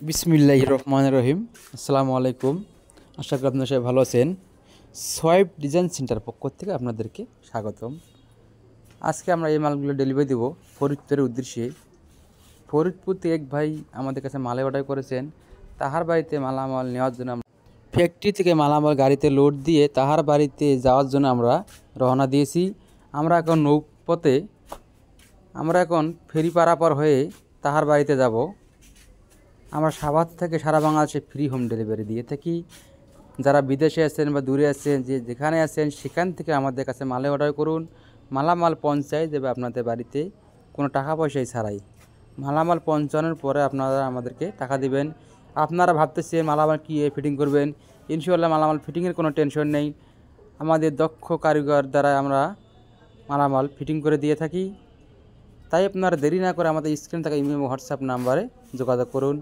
বিসমিল্লাহির রহমানির রহিম। আসসালামু আলাইকুম। আশা করি আপনারা সবাই ভালো আছেন। সোয়াইপ ডিজাইন সেন্টার পক্ষ থেকে আপনাদেরকে স্বাগতম। আজকে আমরা এই মালগুলো ডেলিভারি দেব ফরিদপুরের উদ্দেশ্যে। ফরিদপুর থেকে এক ভাই আমাদের কাছে মালে অর্ডার করেছেন। তাহার বাড়িতে মালামাল নেওয়ার জন্য ফ্যাক্টরি থেকে মালামাল গাড়িতে লোড দিয়ে তাহার বাড়িতে যাওয়ার জন্য আমরা রওনা দিয়েছি। আমরা এখন নৌপথে ফেরি পারাপার হয়ে তাহার বাড়িতে যাব। আমরা সাভার থেকে সারা বাংলাদেশে ফ্রি হোম ডেলিভারি দিয়ে থাকি। যারা বিদেশে আছেন বা দূরে আছেন, যেখানে আছেন সেখান থেকে আমাদের কাছে মালে অর্ডার করুন। মালামাল পৌঁছায় দেবে আপনাদের বাড়িতে কোনো টাকা পয়সাই ছাড়াই। মালামাল পৌঁছানোর পরে আপনারা আমাদেরকে টাকা দিবেন। আপনারা ভাবতেছেন মালামাল কী ফিটিং করবেন, ইনশাআল্লাহ মালামাল ফিটিংয়ের কোনো টেনশন নেই। আমাদের দক্ষ কারিগর দ্বারা আমরা মালামাল ফিটিং করে দিয়ে থাকি। তাই আপনারা দেরি না করে আমাদের স্ক্রিন থাকা ইমেল হোয়াটসঅ্যাপ নাম্বারে যোগাযোগ করুন।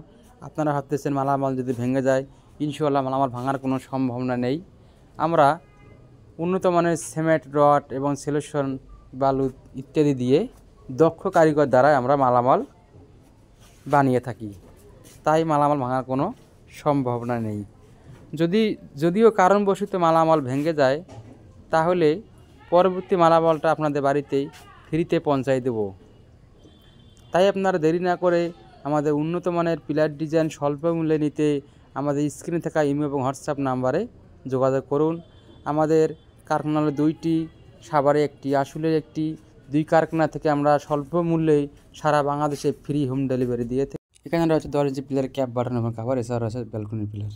আপনারা ভাবতেছেন মালামাল যদি ভেঙে যায়, ইনশাআল্লাহ মালামাল ভাঙার কোনো সম্ভাবনা নেই। আমরা উন্নত মানের সিমেন্ট, রড এবং সলিউশন, বালু ইত্যাদি দিয়ে দক্ষ কারিগর দ্বারা আমরা মালামাল বানিয়ে থাকি। তাই মালামাল ভাঙার কোনো সম্ভাবনা নেই। যদিও কারণবশত মালামাল ভেঙে যায়, তাহলে পরবর্তী মালামালটা আপনাদের বাড়িতেই ফ্রিতে পৌঁছাই দেব। তাই আপনারা দেরি না করে আমাদের উন্নত মানের পিলার ডিজাইন স্বল্প মূল্যে নিতে আমাদের স্ক্রিনে থাকা ইমেল এবং হোয়াটসঅ্যাপ নাম্বারে যোগাযোগ করুন। আমাদের কারখানা হলো 2টি, সাভারে 1টি, আশুলিয়ার 1টি। 2 কারখানা থেকে আমরা স্বল্প মূল্যে সারা বাংলাদেশে ফ্রি হোম ডেলিভারি দিয়ে থাকি। এখানে রয়েছে 10 ইঞ্চি পিলার, ক্যাপ বাটন এবং কাভার, এছাড়া রয়েছে ব্যালকনি পিলার।